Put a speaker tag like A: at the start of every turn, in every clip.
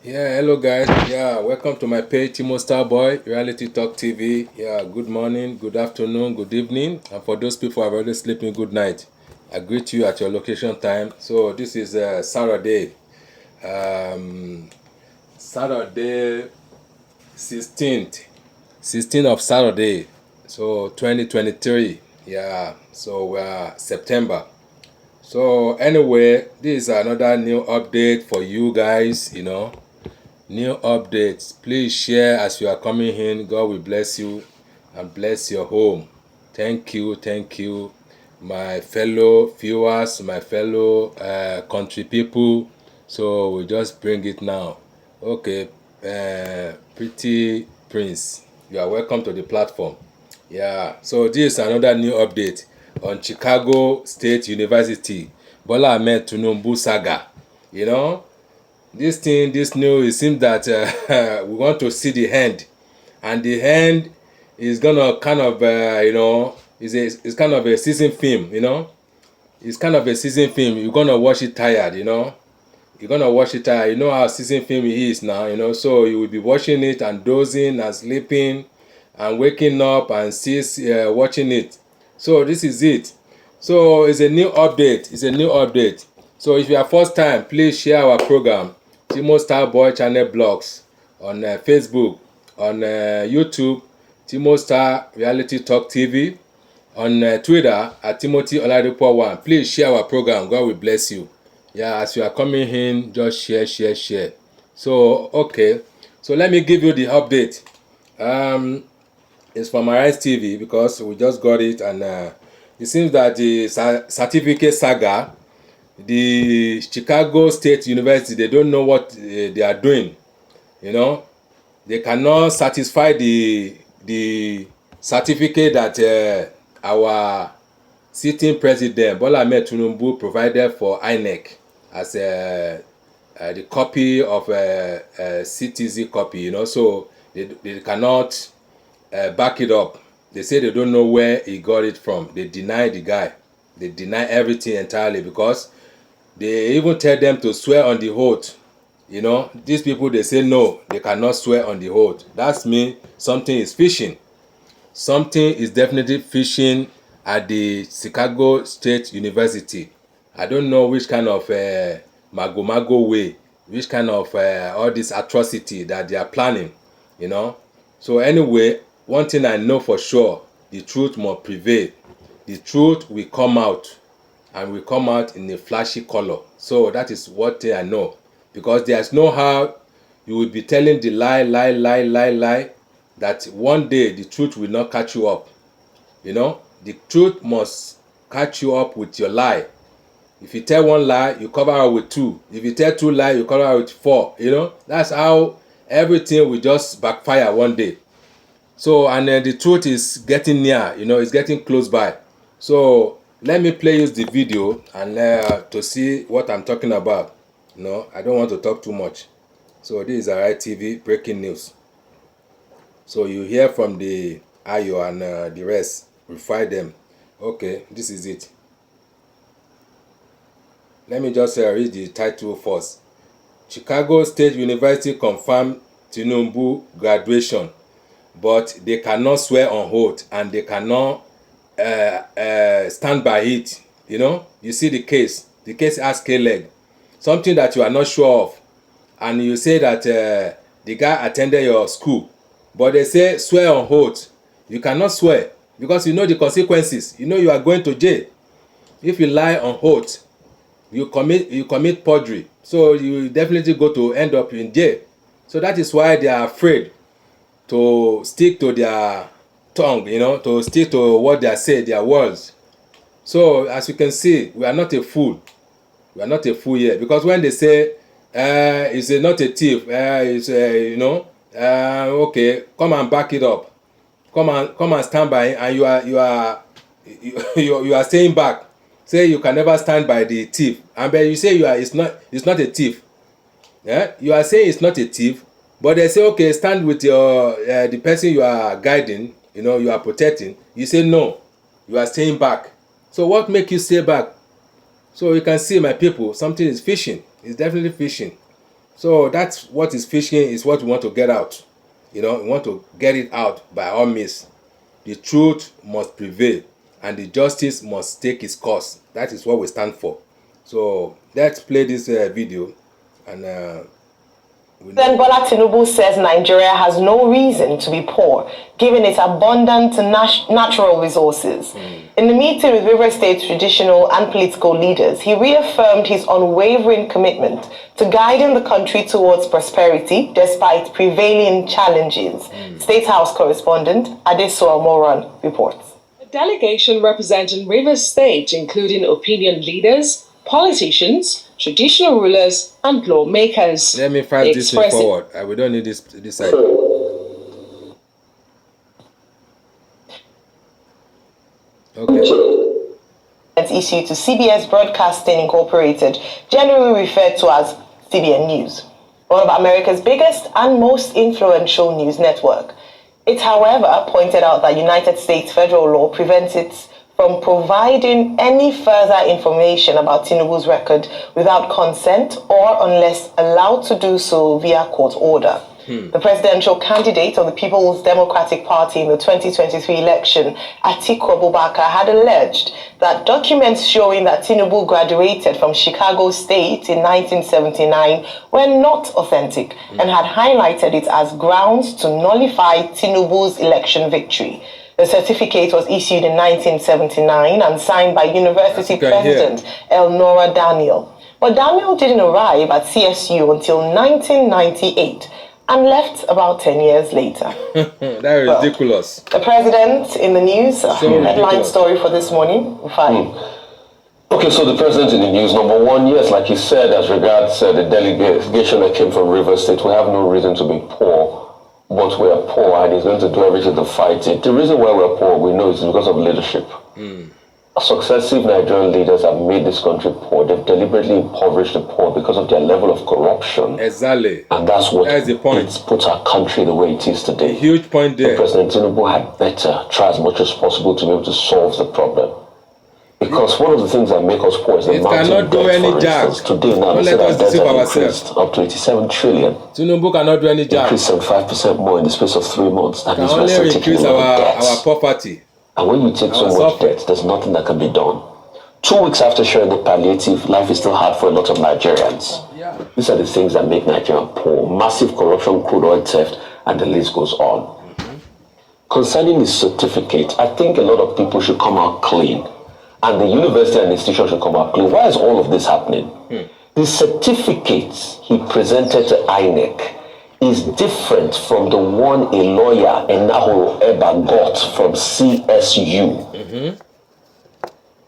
A: Yeah, hello guys. Yeah, welcome to my page, Timo Starboy, Reality Talk TV. Yeah, good morning, good afternoon, good evening, and for those people who are already sleeping, good night. I greet you at your location time. So this is Saturday, um, Saturday 16th, 16th of Saturday, so 2023. Yeah, so we're September. So anyway, this is another new update for you guys. New updates. Please share as you are coming in. God will bless you and bless your home. Thank you, my fellow viewers, my fellow country people. So we just bring it now. Okay, pretty prince, you are welcome to the platform. Yeah, so this is another new update on Chicago State University. Bola Ahmed Tinubu saga. You know, this new, it seems that we want to see the end, and the end is gonna kind of it's kind of a season film. It's kind of a season film. You're gonna watch it tired. You're gonna watch it tired. You know how season film is now. So you will be watching it and dozing and sleeping and waking up and still watching it. So this is it. So it's a new update. It's a new update. So if you are first time, please share our program, Timo Starboy Channel Blogs, on Facebook, on YouTube, Timo Star Reality Talk TV, on Twitter at Timothy Oladipo1. Please share our program. God will bless you. Yeah, as you are coming in, just share. So okay, so let me give you the update. It's from Arise TV because we just got it, and it seems that the certificate saga, the Chicago State University, they don't know what they are doing. They cannot satisfy the certificate that our sitting president Bola Ahmed Tinubu provided for INEC as the copy of CTZ copy. So they cannot back it up. They say they don't know where he got it from. They deny the guy. They deny everything entirely because they even tell them to swear on the oath. These people, they say no, they cannot swear on the oath. That's mean something is fishing. Something is definitely fishing at the Chicago State University. I don't know which kind of mago way, which kind of all this atrocity that they are planning. you know so anyway, one thing I know for sure, the truth must prevail. The truth will come out, and will come out in a flashy color. So that is what thing I know, because there's no how you will be telling the lie, that one day the truth will not catch you up. The truth must catch you up with your lie. If you tell one lie, you cover up with two. If you tell two lies, you cover up with four. That's how everything will just backfire one day. So, and the truth is getting near. It's getting close by. So let me play you the video and to see what I'm talking about. I don't want to talk too much. So this is Arise TV breaking news. So you hear from the Ayo and the rest. We find them. Okay, this is it. Let me just read the title first. Chicago State University confirmed Tinubu graduation, but they cannot swear on oath, and they cannot stand by it. You see the case. The case has K-leg. Something that you are not sure of, and you say that the guy attended your school, but they say swear on oath. You cannot swear because you know the consequences. You are going to jail. If you lie on oath, you commit perjury, so you definitely go to end up in jail. So that is why they are afraid to stick to their tongue, to stick to what they say, their words. So as you can see, we are not a fool. We are not a fool here, because when they say it's not a thief, it's okay, come and back it up. Come and stand by, and you are staying back. Say you can never stand by the thief, and then you say it's not a thief. Yeah, you are saying it's not a thief, but they say okay, stand with your the person you are guiding, you are protecting. You say no, you are staying back. So what make you stay back? So you can see, my people, something is fishing. It's definitely fishing. So that's what is fishing is what we want to get out. We want to get it out by all means. The truth must prevail and the justice must take its course. That is what we stand for. So let's play this video and
B: Then Bola Tinubu says Nigeria has no reason to be poor, given its abundant natural resources. In the meeting with River State traditional and political leaders, he reaffirmed his unwavering commitment to guiding the country towards prosperity despite prevailing challenges. State House correspondent Adesuwa Moran reports.
C: A delegation representing River State, including opinion leaders, politicians, traditional rulers, and lawmakers.
A: Let me fast this thing forward. We don't need this side. Okay.
B: Issued to CBS Broadcasting Incorporated, generally referred to as CBN News, one of America's biggest and most influential news network. It, however, pointed out that United States federal law prevents it from providing any further information about Tinubu's record without consent or unless allowed to do so via court order. The presidential candidate of the People's Democratic Party in the 2023 election, Atiku Abubakar, had alleged that documents showing that Tinubu graduated from Chicago State in 1979 were not authentic and had highlighted it as grounds to nullify Tinubu's election victory. The certificate was issued in 1979 and signed by University President Elnora Daniel. But Daniel didn't arrive at CSU until 1998 and left about 10 years later.
A: That is ridiculous.
B: The president in the news, headline story for this morning. Fine.
D: Okay, so the president in the news, number one, yes, like he said, as regards the delegation that came from River State, we have no reason to be poor. But we are poor and he's going to do everything to fight it. The reason why we're poor, we know, is because of leadership. Successive Nigerian leaders have made this country poor. They've deliberately impoverished the poor because of their level of corruption.
A: Exactly.
D: And that's what
A: the point.
D: It's put our country the way it is today.
A: Huge point there.
D: So President Tinubu had better try as much as possible to be able to solve the problem. Because one of the things that make us poor is the mountain debt, for instance. Today now, they said our debts have increased up to 87 trillion.
A: Tinubu cannot do any job.
D: Increased 75% more in the space of 3 months. That means we're
A: only
D: still taking
A: increase our poverty.
D: And when you take so much debt, there's nothing that can be done. 2 weeks after sharing the palliative, life is still hard for a lot of Nigerians. These are the things that make Nigeria poor. Massive corruption, crude oil theft, and the list goes on. Concerning the certificate, I think a lot of people should come out clean. And the university and institution should come out clean. Why is all of this happening? The certificate he presented to INEC is different from the one a lawyer, Enahoro Eba, got from CSU.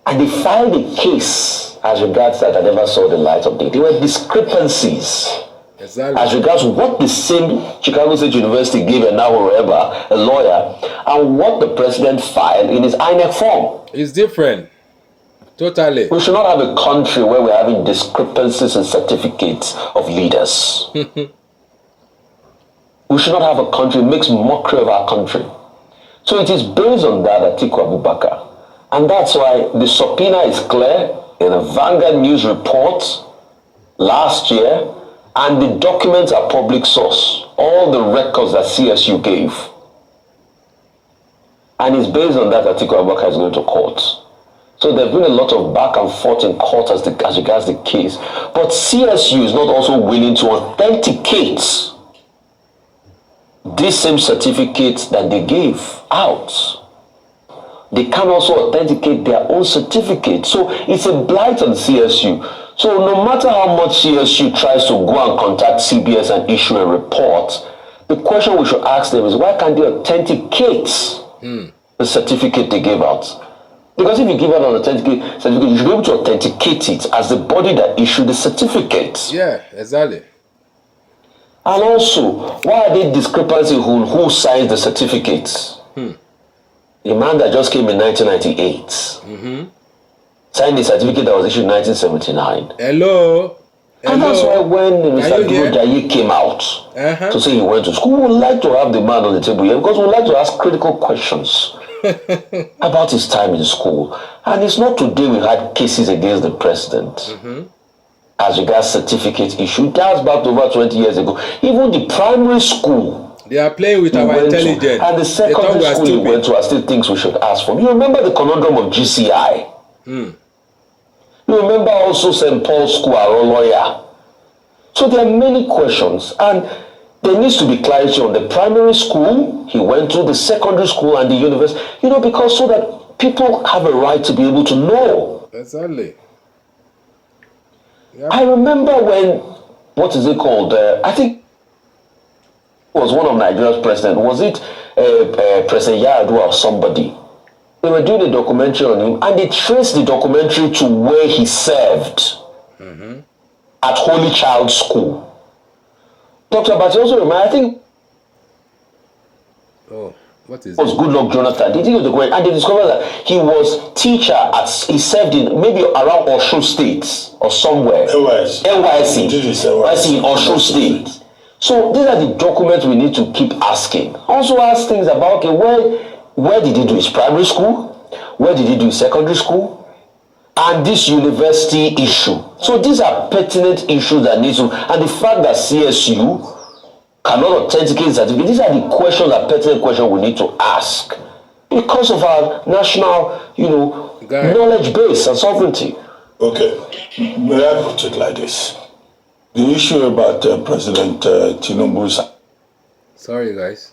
D: And they filed a case as regards that I never saw the light of day. There were discrepancies as regards what the same Chicago State University gave Enahoro Eba, a lawyer, and what the president filed in his INEC form.
A: It's different. Totally.
D: We should not have a country where we're having discrepancies in certificates of leaders. We should not have a country that makes mockery of our country. So it is based on that Atiku Abubakar. And that's why the subpoena is clear in a Vanguard News report last year, and the documents are public source. All the records that CSU gave. And it's based on that Atiku Abubakar is going to court. So there's been a lot of back and forth in court as regards the case. But CSU is not also willing to authenticate this same certificate that they gave out. They can also authenticate their own certificate. So it's a blight on CSU. So no matter how much CSU tries to go and contact CBS and issue a report, the question we should ask them is, why can't they authenticate the certificate they gave out? Because if you give out an authenticate certificate, you should be able to authenticate it as the body that issued the certificate.
A: Yeah, exactly.
D: And also, why are there discrepancies who signs the certificates? The man that just came in 1998 signed a certificate that was issued in 1979.
A: Hello.
D: And that's why when Mr. Jaye came out to say he went to school, we would like to have the man on the table here because we would like to ask critical questions about his time in school. And it's not today we had cases against the president. as regards certificate issue. That's back to over 20 years ago. Even the primary school,
A: they are playing with our intelligence.
D: And the secondary school you went to, I still think we should ask for. You remember the conundrum of GCI? You remember also St. Paul's School, our lawyer. So there are many questions, and there needs to be clarity on the primary school he went to, the secondary school, and the university. Because so that people have a right to be able to know.
A: Exactly.
D: Yep. I remember when, what is it called? I think it was one of Nigeria's president. Was it President Yar'Adua or somebody? They were doing a documentary on him, and they traced the documentary to where he served at Holy Child School. Dr. Abati also remember, I think.
A: Oh, what is
D: it? Was Goodluck Jonathan. They did the documentary, and they discovered that he was teacher he served in maybe around Osun State or somewhere. NYC in Osun State. So these are the documents we need to keep asking. Also ask things about where did he do his primary school? Where did he do his secondary school? And this university issue. So these are pertinent issues that need to, and the fact that CSU cannot authenticate the certificate, these are the questions, that pertinent questions we need to ask because of our national, knowledge base and sovereignty.
E: Okay, may I put it like this? The issue about President Tinubu's...
A: Sorry, guys.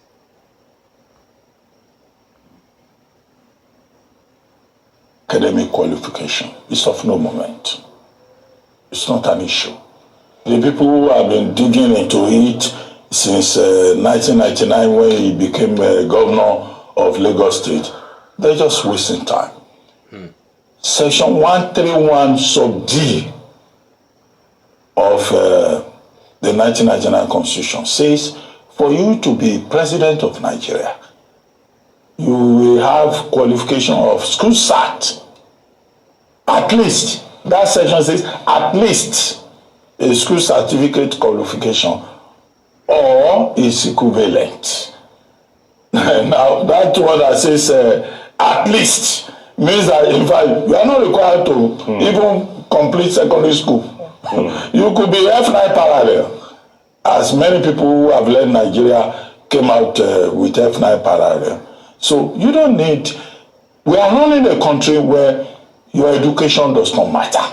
E: Academic qualification is of no moment. It's not an issue. The people who have been digging into it since 1999 when he became governor of Lagos State, they're just wasting time. Section 131 sub D of the 1999 Constitution says for you to be president of Nigeria, you will have qualification of school cert. At least, that section says at least a school certificate qualification or its equivalent. Now, that one that says at least means that in fact you are not required to even complete secondary school. You could be F9 parallel, as many people who have led Nigeria came out with F9 parallel. So you don't need, we are running a country where your education does not matter.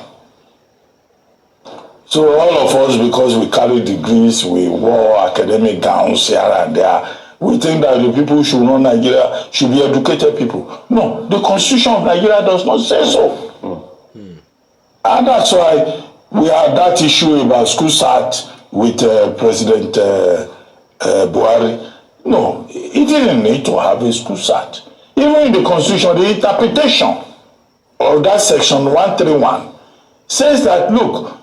E: So all of us, because we carry degrees, we wore academic gowns here and there, we think that the people who should run Nigeria should be educated people. No, the Constitution of Nigeria does not say so. And that's why we had that issue about school cert with President Buhari. No, he didn't need to have a school cert. Even in the Constitution, the interpretation of that section 131 says that, look,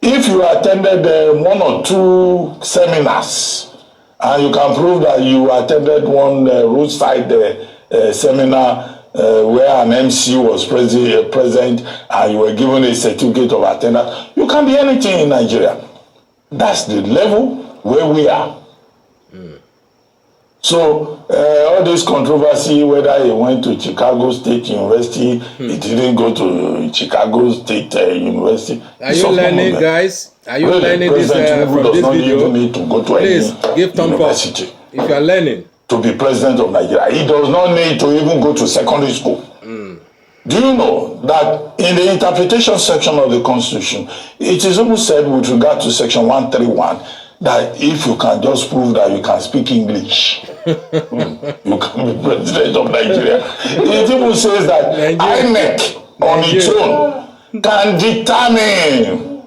E: if you attended one or two seminars and you can prove that you attended one roadside seminar where an MC was present and you were given a certificate of attendance, you can be anything in Nigeria. That's the level where we are. So all this controversy, whether he went to Chicago State University, he didn't go to Chicago State University.
A: Are you learning, guys? Are you learning this from this video?
E: Even need to go to
A: Please give thumb up if you are learning.
E: To be president of Nigeria, he does not need to even go to secondary school. Do you know that in the interpretation section of the Constitution, it is almost said with regard to section 131 that if you can just prove that you can speak English, you can be president of Nigeria. It even says that INEC on its own can determine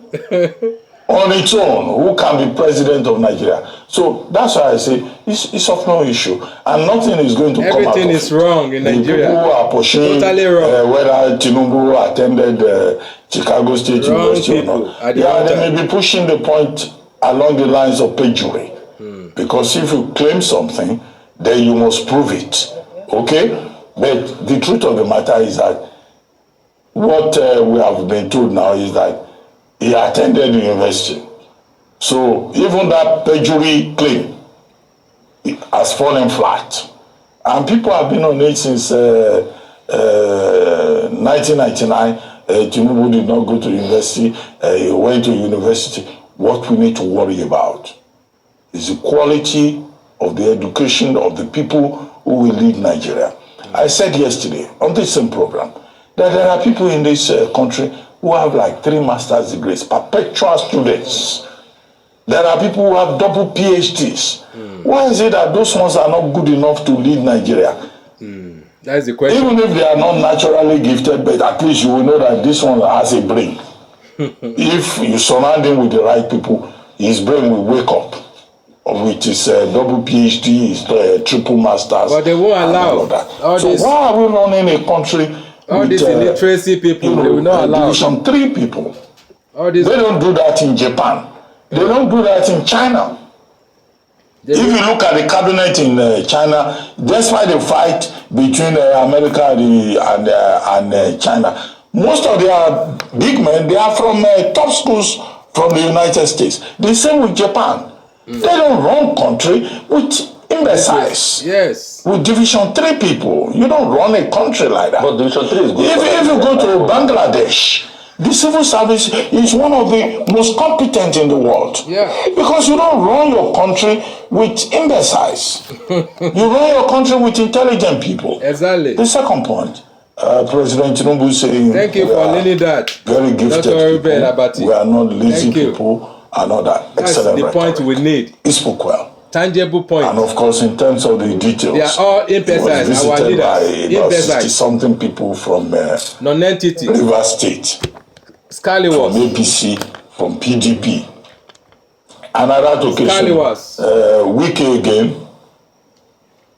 E: on its own who can be president of Nigeria. So that's why I say it's of no issue, and nothing is going to come out of it.
A: Everything is wrong in Nigeria.
E: The people who are pushing
A: totally wrong.
E: Whether Tinubu attended Chicago State University or not. Yeah, they may be pushing the point along the lines of perjury. Because if you claim something, then you must prove it. Okay? But the truth of the matter is that what we have been told now is that he attended university. So even that perjury claim has fallen flat. And people have been on it since 1999 Tinubu did not go to university, he went to university. What we need to worry about is the quality of the education of the people who will lead Nigeria. I said yesterday on this same program that there are people in this country who have like 3 master's degrees, perpetual students. There are people who have double PhDs. Why is it that those ones are not good enough to lead Nigeria?
A: That's the question.
E: Even if they are not naturally gifted, but at least you will know that this one has a brain. If you surround him with the right people, his brain will wake up with his double PhD, his triple masters.
A: But they won't allow
E: that.
A: so
E: why are we running a country
A: all
E: with
A: these illiteracy people? They will not allow
E: Division 3 people.
A: They
E: don't do that in Japan. They don't do that in China. If you look at the cabinet in China, despite the fight between America and China, most of their big men, they are from top schools from the United States. The same with Japan. They don't run country with imbeciles.
A: Yes.
E: With Division 3 people. You don't run a country like that.
D: But Division 3 is good.
E: If you go to Bangladesh, the civil service is one of the most competent in the world.
A: Yeah.
E: Because you don't run your country with imbeciles. You run your country with intelligent people.
A: Exactly.
E: The second point, President Tinubu saying,
A: thank you for leading that.
E: Very gifted people. We are not lazy people and all that.
A: That's
E: excellent
A: the point we need.
E: He spoke well.
A: Tangible point.
E: And of course, in terms of the details,
A: they are all imbeciles. Our leaders,
E: 60-something people from
A: non-entity,
E: River State,
A: Scallywags,
E: from APC, from PDP. Another occasion, Wike again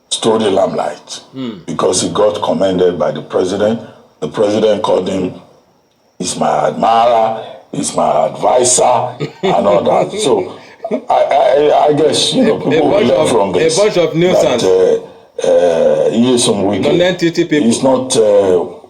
E: stole the limelight because he got commended by the president. The president called him, he's my admirer, he's my advisor, and all that. So I guess people will learn from this.
A: A bunch of nuisance.
E: He is some Wike.
A: Non-entity people.
E: He's not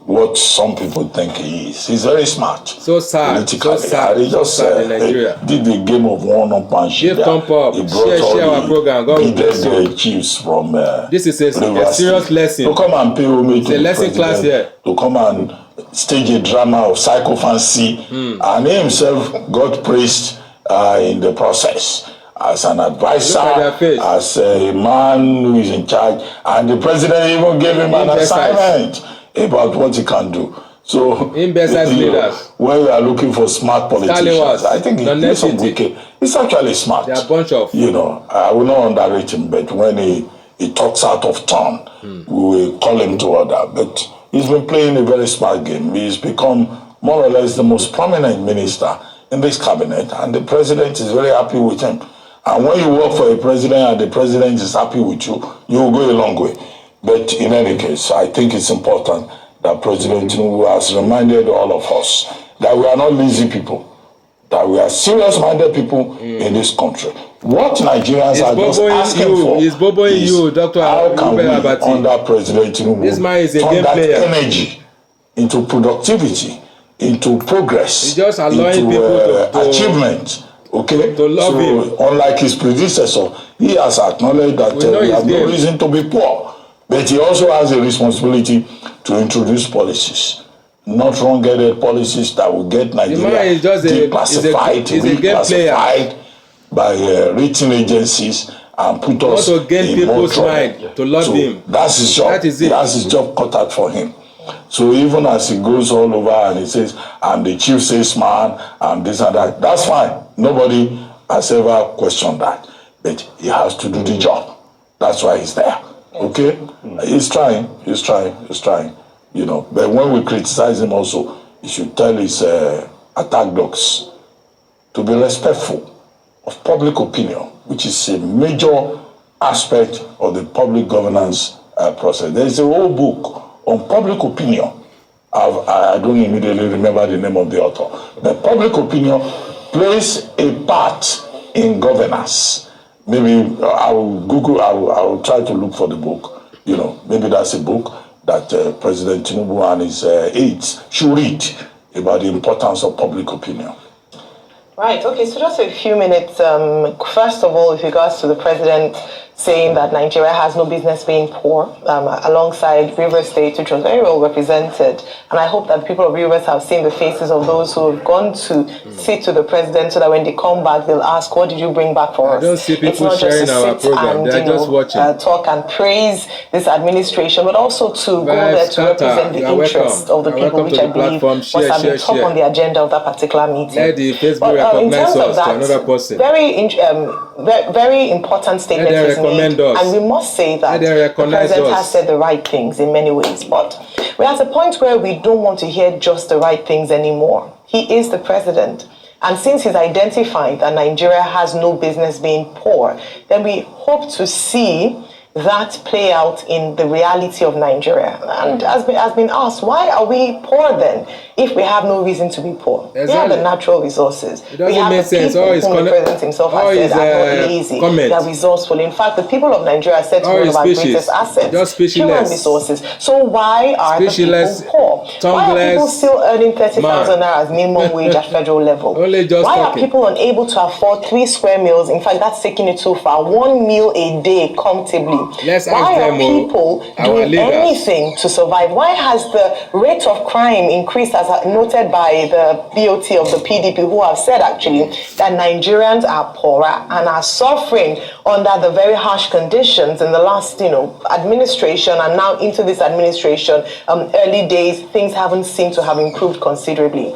E: what some people think he is. He's very smart.
A: So sad. So sad.
E: He just
A: in Nigeria.
E: Did the game of one-up and
A: share our program. God bless you.
E: Chiefs from
A: this is a serious lesson.
E: To come and pay homage to
A: the lesson class here.
E: To come and stage a drama of psychophancy, and he himself got praised in the process as an advisor, as a man who is in charge, and the president even gave him an assignment about what he can do. So, when you are looking for smart politicians, I think he's actually smart.
A: They are a bunch of...
E: I will not underrate him, but when he talks out of turn, we will call him to order. But he's been playing a very smart game. He's become more or less the most prominent minister in this cabinet, and the president is very happy with him. And when you work for a president and the president is happy with you, you will go a long way. But in any case, I think it's important that President Tinubu has reminded all of us that we are not lazy people, that we are serious-minded people in this country. What Nigerians are just asking for is how can we, under President Tinubu, turn that energy into productivity, into progress,
A: he's just allowing people to
E: achievement. Okay,
A: to love him.
E: Unlike his predecessor, he has acknowledged that we have no reason to be poor, but he also has a responsibility to introduce policies, not wrong-headed policies that will get Nigeria declassified by rating agencies and put us
A: to gain
E: in
A: people's
E: more
A: mind to love him.
E: That's his job.
A: That is it.
E: He has his job cut out for him. So even as he goes all over and he says, I'm the chief salesman, I'm this and that, that's fine. Nobody has ever questioned that. But he has to do the job. That's why he's there. Okay? He's trying. But when we criticize him also, he should tell his attack dogs to be respectful of public opinion, which is a major aspect of the public governance process. There is a whole book on public opinion. I don't immediately remember the name of the author. But public opinion plays a part in governance. Maybe I will try to look for the book. Maybe that's a book that President Tinubu and his aides should read about the importance of public opinion.
B: Right, okay, so just a few minutes. First of all, with regards to the president saying that Nigeria has no business being poor, alongside Rivers State, which was very well represented. And I hope that people of Rivers have seen the faces of those who have gone to sit to the president, so that when they come back, they'll ask, what did you bring back for us?
A: I don't see people
B: it's not
A: sharing
B: just to
A: our
B: sit
A: program.
B: and,
A: They're just watching.
B: talk and praise this administration, but also to go there to represent the interest of the people, which I believe must have been top on the agenda of that particular meeting.
A: Let the Facebook recognize us to another person.
B: Very important statement is made, and we must say that the president has said the right things in many ways, but we're at a point where we don't want to hear just the right things anymore. He is the president, and since he's identified that Nigeria has no business being poor, then we hope to see that play out in the reality of Nigeria. And has been asked, why are we poor then if we have no reason to be poor? Exactly. We have the natural resources. We have the people whom the president himself has said are not lazy, they are resourceful. In fact, the people of Nigeria said to one of our greatest assets, human resources. So why are the people poor? Why are people still earning 30,000 naira as minimum wage at federal level? Why are people unable to afford 3 square meals? In fact, that's taking it too far. 1 meal a day comfortably. Why are people doing anything to survive? Why has the rate of crime increased, as noted by the BOT of the PDP, who have said actually that Nigerians are poorer and are suffering under the very harsh conditions in the last, administration, and now into this administration, early days, things haven't seemed to have improved considerably.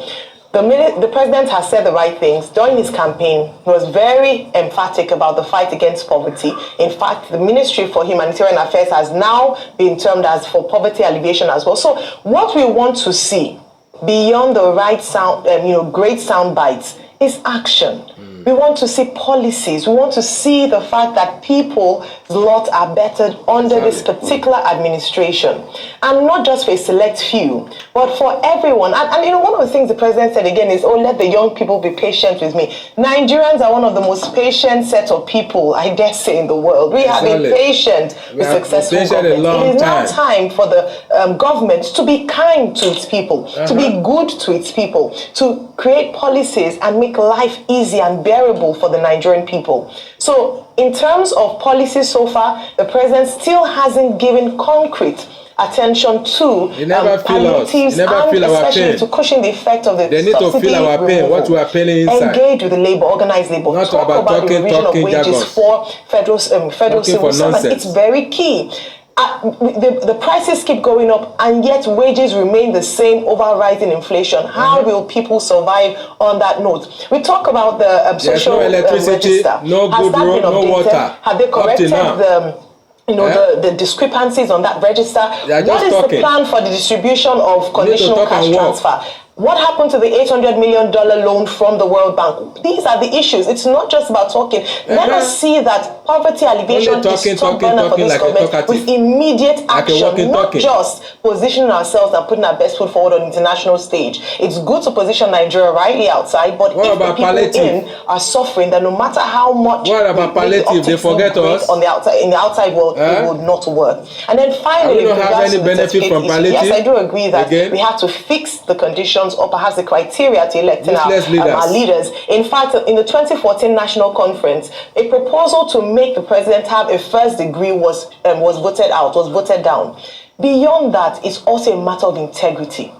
B: The president has said the right things. During his campaign, he was very emphatic about the fight against poverty. In fact, the Ministry for Humanitarian Affairs has now been termed as for poverty alleviation as well. So what we want to see beyond the right sound, great sound bites, is action. We want to see policies. We want to see the fact that people's lot are bettered under this particular administration. And not just for a select few, but for everyone. And one of the things the president said again is, let the young people be patient with me. Nigerians are one of the most patient set of people, I dare say, in the world. We have been patient with successful government. It is now time for the government to be kind to its people, to be good to its people, to create policies and make life easy and bearable for the Nigerian people. So in terms of policies so far, the president still hasn't given concrete attention to palliatives, and especially to cushion the effect of the
A: they need to feel our pain, what we are paying inside.
B: Engage with the labor, organized labor,
A: not
B: talk about the revision of wages for federal civil servants. It's very key. The prices keep going up, and yet wages remain the same over rising inflation. How will people survive on that note? We talk about the social
A: electricity,
B: register.
A: no good road, no water.
B: Have they corrected the discrepancies on that register? What is the plan for the distribution of conditional cash transfer? What happened to the $800 million loan from the World Bank? These are the issues. It's not just about talking. Let us see that poverty alleviation is top burner for this government with immediate action, not just positioning ourselves and putting our best foot forward on the international stage. It's good to position Nigeria rightly outside, but if the people in are suffering, then no matter how much
A: they forget us
B: on the outside, in the outside world, it would not work. And then finally,
A: we don't have any benefit from palliative.
B: Yes, I do agree that we have to fix the conditions or perhaps the criteria to electing our leaders. In fact, in the 2014 National Conference, a proposal to make the president have a first degree was voted down. Beyond that, it's also a matter of integrity.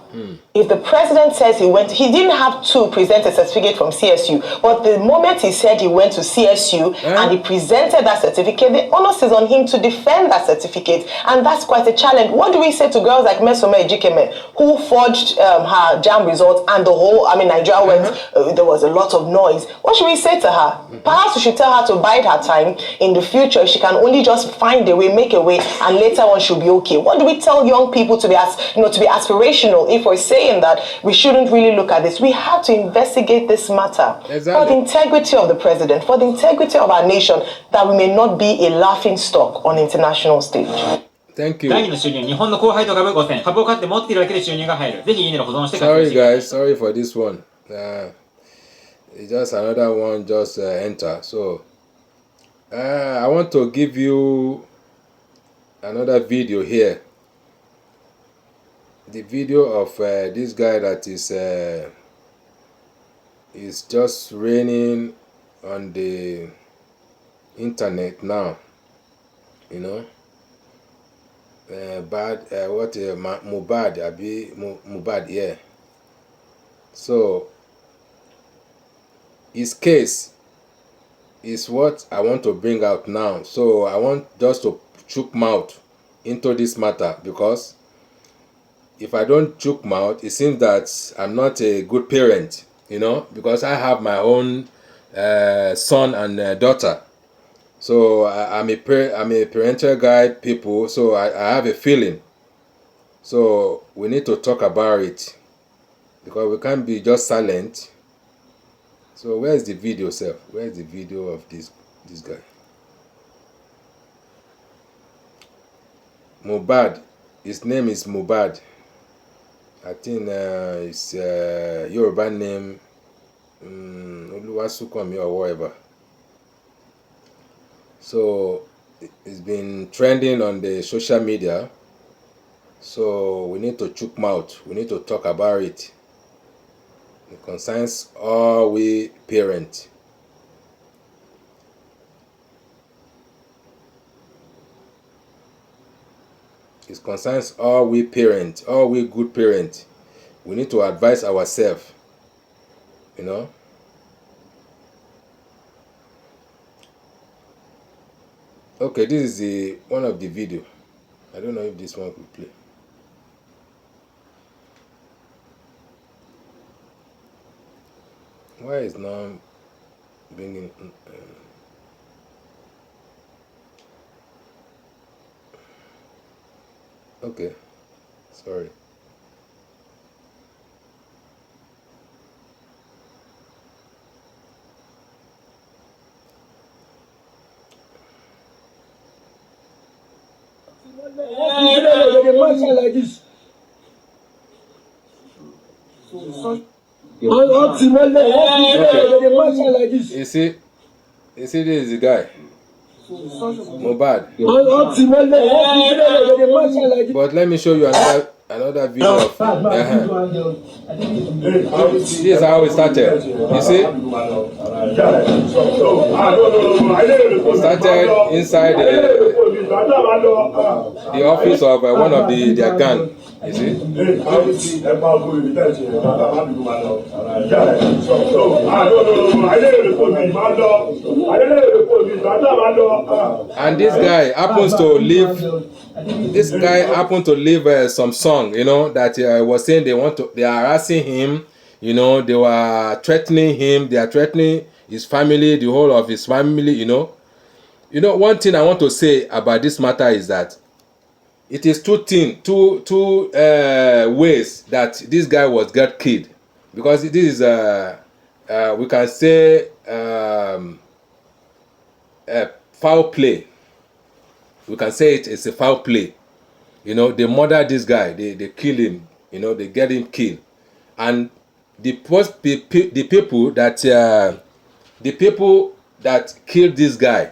B: If the president says he didn't have to present a certificate from CSU, but the moment he said he went to CSU and he presented that certificate, the onus is on him to defend that certificate, and that's quite a challenge. What do we say to girls like Mesome Ejikeme, who forged her JAMB results, and the whole, Nigeria went, there was a lot of noise. What should we say to her? Perhaps we should tell her to bide her time. In the future, she can only just find a way, make a way, and later on she'll be okay. What do we tell young people to be aspirational? If we're saying that we shouldn't really look at this, we have to investigate this matter for the integrity of the president, for the integrity of our nation, that we may not be a laughing stock on the international stage.
A: Thank you.
F: Sorry
A: guys, sorry for this one. It's just another one just enter. So I want to give you another video here. The video of this guy that is just raining on the internet now. you know, Mohbad, Mohbad, yeah. So his case is what I want to bring out now. So I want just to chook mouth into this matter, because if I don't chook mouth, it seems that I'm not a good parent, you know, because I have my own son and daughter. So I'm a parental guide people, so I have a feeling. So we need to talk about it, because we can't be just silent. So where is the video, sir? Where is the video of this guy? Mohbad. His name is Mohbad. I think it's Yoruba name, Oluwasukanmi or whatever. So it's been trending on the social media. So we need to chook mouth. We need to talk about it. It concerns all we parents. It concerns all we parents, all we good parents. We need to advise ourselves, you know. Okay, this is one of the video. I don't know if this one will play. Why is now bringing? Okay, sorry.
F: Like this.
A: Okay. You see, this is the guy, Mohbad. But let me show you another video of this is how it started. You see, it started inside the office of one of their gang. You see, and this guy happens to live. This guy happened to leave some song, you know, that was saying they are harassing him, you know, they were threatening him, they are threatening his family, the whole of his family, you know. You know, one thing I want to say about this matter is that it is two ways that this guy was got killed, because this is we can say foul play. We can say it's a foul play. You know, they murder this guy, they kill him, you know, they get him killed. And the people that killed this guy,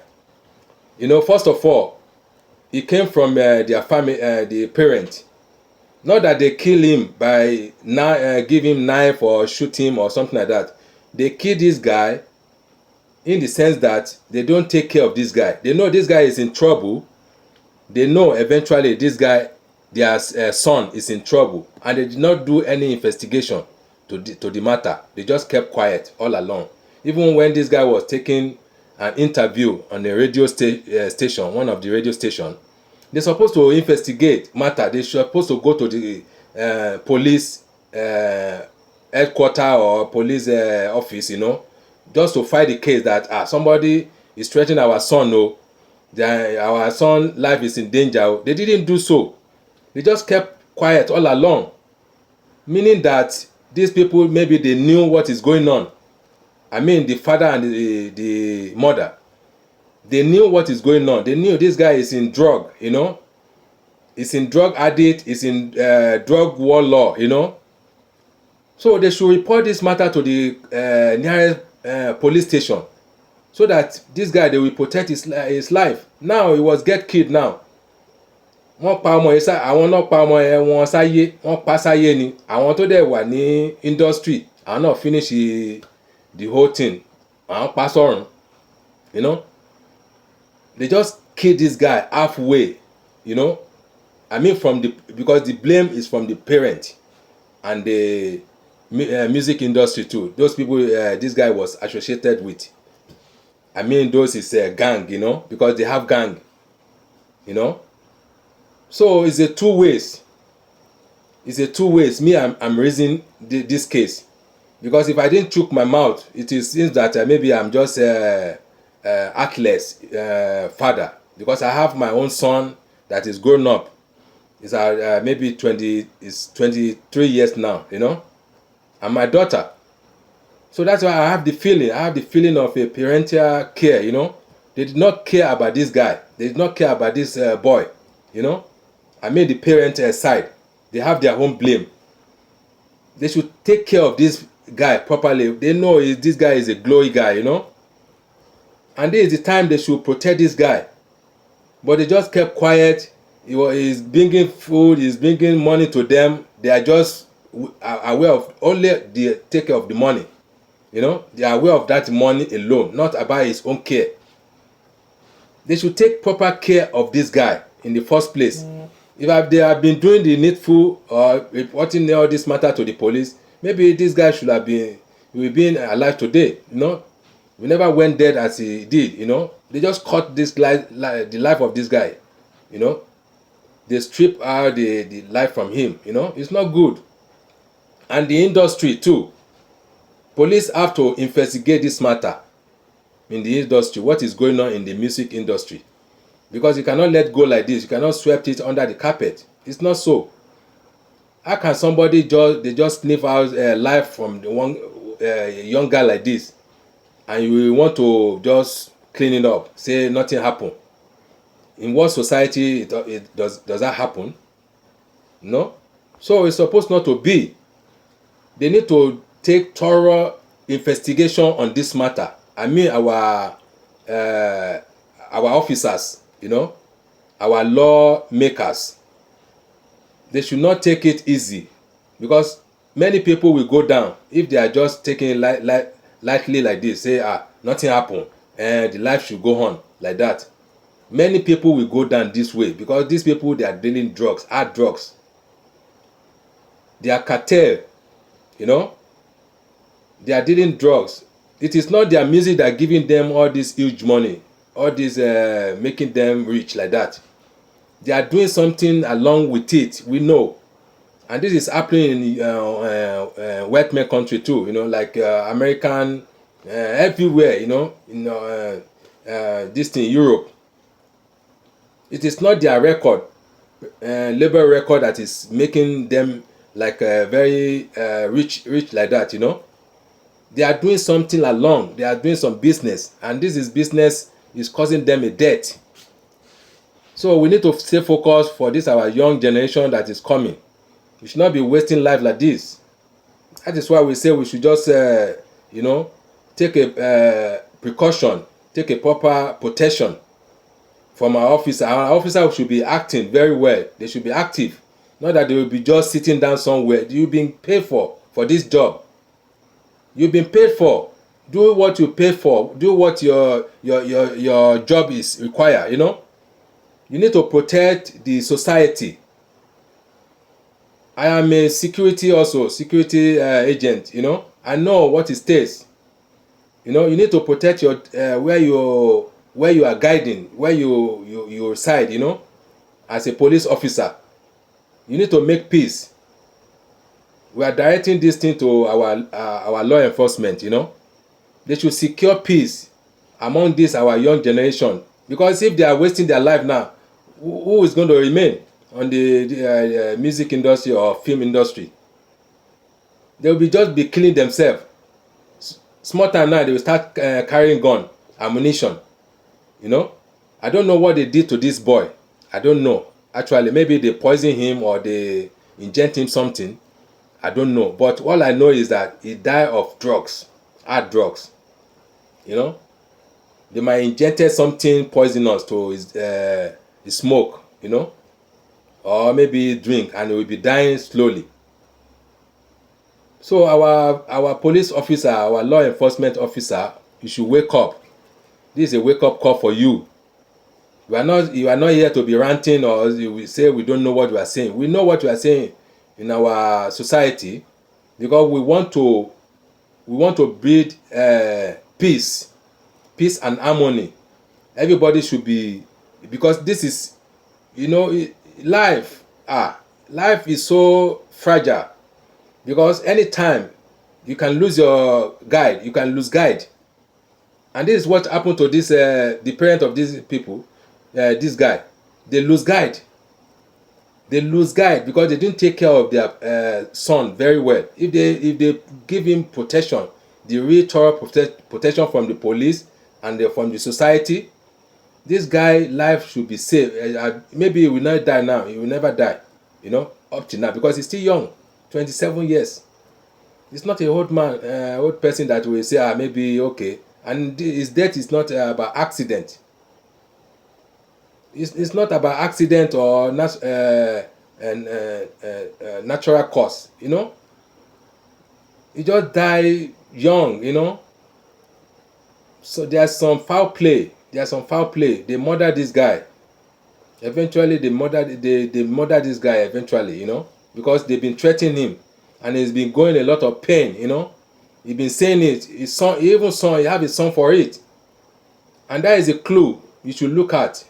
A: you know, first of all, he came from their family, the parent. Not that they kill him by give him knife or shoot him or something like that. They kill this guy in the sense that they don't take care of this guy. They know this guy is in trouble. They know eventually this guy, their son, is in trouble, and they did not do any investigation to the matter. They just kept quiet all along. Even when this guy was taking an interview on a radio station, one of the radio stations, they're supposed to investigate matter. They're supposed to go to the police headquarters or police office, you know, just to fight the case that somebody is threatening our son. No, our son's life is in danger. They didn't do so. They just kept quiet all along, meaning that these people, maybe they knew what is going on. I mean, the father and the mother, they knew what is going on. They knew this guy is in drug, you know. He's in drug addict, he's in drug warlord, you know. So they should report this matter to the nearest police station, so that this guy, they will protect his life. Now he was get killed now. Wọ́n pa ọmọ yẹn àwọn náà pa ọmọ yẹn wọn sáyé, wọ́n pa sáyé ni. Àwọn tó dẹ̀ wà ní industry, àwọn náà finish the whole thing. Àwọn pa sọ́run, you know. They just kill this guy halfway, you know. I mean, because the blame is from the parent and the music industry too. Those people this guy was associated with. I mean, those is a gang, you know, because they have gang, you know. So it's a two ways. It's a two ways. Me, I'm raising this case, because if I didn't choke my mouth, it seems that maybe I'm just heartless father, because I have my own son that is grown up. Is maybe 23 years now, you know, and my daughter. So that's why I have the feeling. I have the feeling of a parental care, you know. They did not care about this guy. They did not care about this boy, you know. I mean, the parent side, they have their own blame. They should take care of this guy properly. They know this guy is a glory guy, you know. And this is the time they should protect this guy. But they just kept quiet. He's bringing food, he's bringing money to them. They are just aware of only the take care of the money. You know, they are aware of that money alone, not about his own care. They should take proper care of this guy in the first place. If they have been doing the needful or reporting all this matter to the police, maybe this guy should have been alive today, you know. We never went dead as he did, you know. They just cut the life of this guy, you know. They strip out the life from him, you know. It's not good. And the industry too. Police have to investigate this matter in the industry, what is going on in the music industry. Because you cannot let go like this. You cannot sweep it under the carpet. It's not so. How can somebody just sniff out life from the one young guy like this, and you want to just clean it up, say nothing happened? In what society it does that happen? No. So it's supposed not to be. They need to take thorough investigation on this matter. I mean, our officers, you know, our lawmakers, they should not take it easy, because many people will go down if they are just taking it lightly like this. Say, nothing happened, and the life should go on like that. Many people will go down this way, because these people, they are dealing drugs, hard drugs. They are cartel, you know. They are dealing drugs. It is not their music that giving them all this huge money, all this making them rich like that. They are doing something along with it, we know. And this is happening in white man country too, you know, like American, everywhere, you know, this thing, Europe. It is not their record, labor record, that is making them like very rich like that, you know. They are doing something along. They are doing some business, and this business is causing them a debt. So we need to stay focused for this our young generation that is coming. We should not be wasting life like this. That is why we say we should just you know, take a precaution, take a proper protection from our officer. Our officer should be acting very well. They should be active, not that they will be just sitting down somewhere. You've been paid for this job. You've been paid for. Do what you pay for. Do what your job is require, you know. You need to protect the society. I am a security agent, you know. I know what it takes. You know, you need to protect your where you are guiding, where you reside, you know, as a police officer. You need to make peace. We are directing this thing to our law enforcement, you know. They should secure peace among this our young generation, because if they are wasting their life now, who is going to remain on the music industry or film industry? They will just be killing themselves. Small time now, they will start carrying gun, ammunition, you know. I don't know what they did to this boy. I don't know. Actually, maybe they poison him or they inject him something. I don't know. But all I know is that he died of drugs, hard drugs. You know, they might injected something poisonous to his smoke, you know, or maybe drink, and he will be dying slowly. So our police officer, our law enforcement officer, you should wake up. This is a wake up call for you. You are not here to be ranting or we say we don't know what we are saying. We know what we are saying in our society because we want to build peace and harmony. Everybody should be, because this is, life. Life is so fragile because anytime you can lose your guide, you can lose guide. And this is what happened to this the parent of these people, this guy. They lose guide because they didn't take care of their son very well. If they give him protection, the real thorough protection from the police and from the society, this guy life should be safe. Maybe he will not die now, he will never die, up to now, because he's still young, 27 years. It's not a old man, old person that will say maybe okay. And his death is not about accident. It's not about accident or natural cause. He just die young. So there's some foul play. They murder this guy. Eventually, they murder this guy eventually. Because they've been threatening him, and he's been going a lot of pain. He's been saying it. He have a song for it, and that is a clue you should look at.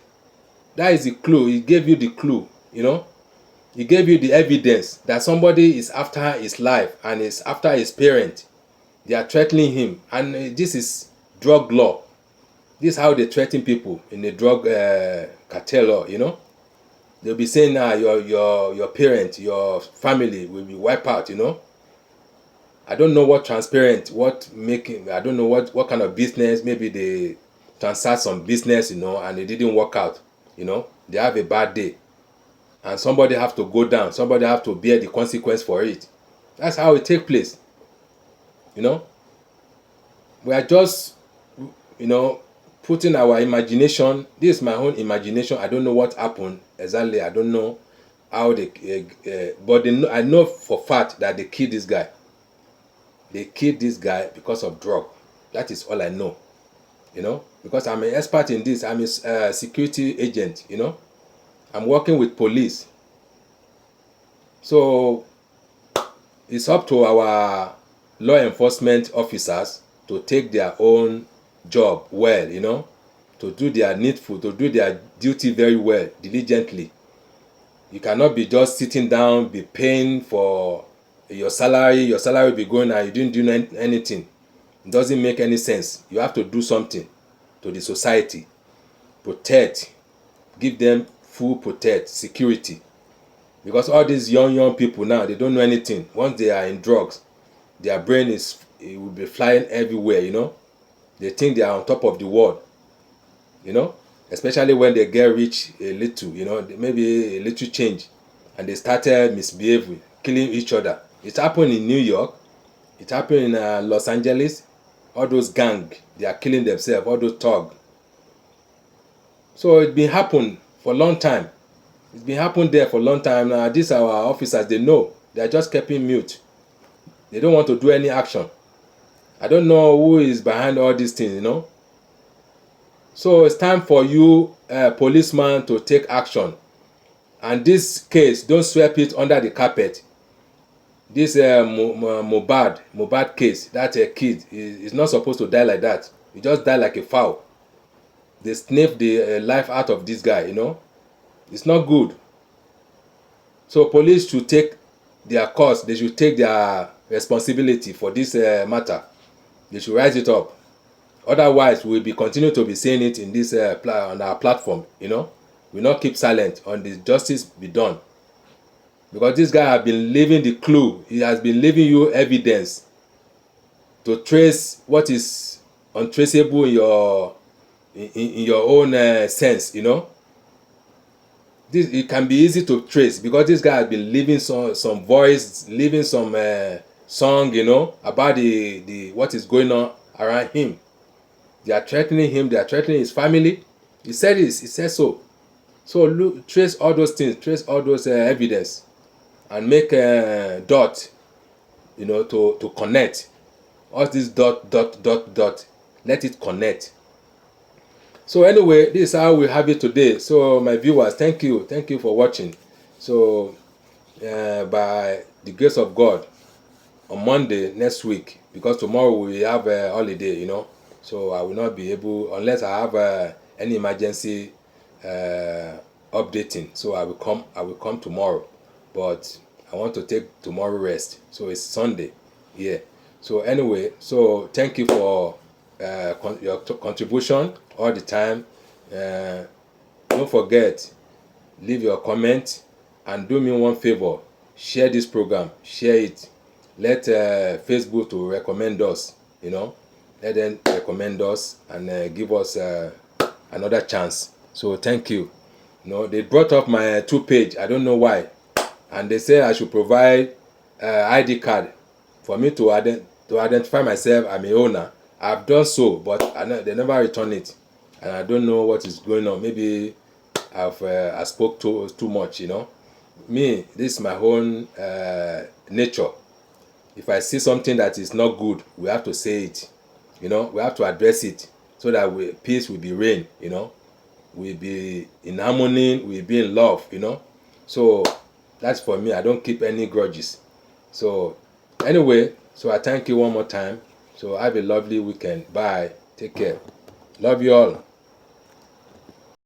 A: That is the clue. He gave you the clue. He gave you the evidence that somebody is after his life and is after his parent. They are threatening him, and this is drug law. This is how they threaten people in the drug cartel law. They'll be saying, your parent, your family will be wiped out. I don't know what transparent, I don't know what kind of business. Maybe they transact some business, and it didn't work out. They have a bad day, and somebody have to go down. Somebody have to bear the consequence for it. That's how it take place. We are just, putting our imagination. This is my own imagination. I don't know what happened exactly. I don't know how they, but I know for fact that they killed this guy. They killed this guy because of drug. That is all I know. Because I'm an expert in this. I'm a security agent. I'm working with police. So it's up to our law enforcement officers to take their own job well, to do their needful, to do their duty very well, diligently. You cannot be just sitting down, be paying for your salary will be going and you didn't do anything. It doesn't make any sense. You have to do something to the society. Protect. Give them full security. Because all these young people now, they don't know anything. Once they are in drugs, their brain it will be flying everywhere. They think they are on top of the world. Especially when they get rich a little, maybe a little change, and they started misbehaving, killing each other. It happened in New York. It happened in Los Angeles. All those gang, they are killing themselves. All those thugs. So it's been happening for a long time. It's been happening there for a long time. Now these are our officers. They know. They are just keeping mute. They don't want to do any action. I don't know who is behind all these things. So it's time for you, policeman, to take action. And this case, don't sweep it under the carpet. This Mohbad case, that kid is not supposed to die like that. He just died like a fowl. They sniffed the life out of this guy. It's not good. So police should take their course. They should take their responsibility for this matter. They should rise it up. Otherwise, we'll be continue to be saying it in this on our platform. We'll not keep silent on the justice be done. Because this guy has been leaving the clue. He has been leaving you evidence to trace what is untraceable in your own sense. It can be easy to trace because this guy has been leaving some voice, leaving some song, about the what is going on around him. They are threatening him. They are threatening his family. He said this. He said so. So look, trace all those things. Trace all those evidence, and make a dot. To connect. All this dot. Let it connect. So anyway, this is how we have it today. So my viewers, thank you for watching. So by the grace of God, on Monday next week, because tomorrow we have a holiday, so I will not be able unless I have any emergency updating. So I will come tomorrow, but I want to take tomorrow rest. So it's Sunday, yeah. So anyway, so thank you for your contribution all the time. Don't forget, leave your comment, and do me one favor, share this program, share it. Let Facebook to recommend us, let them recommend us and give us another chance. So thank you. They brought up my 2 page, I don't know why, and they say I should provide ID card for me to identify myself. I'm a owner. I've done so, but they never return it, and I don't know what is going on. Maybe I spoke too much. Me, this is my own nature. If I see something that is not good, we have to say it. We have to address it so that peace will be reign. We'll be in harmony. We'll be in love. So that's for me. I don't keep any grudges. So anyway, so I thank you one more time. So have a lovely weekend. Bye. Take care. Love you all.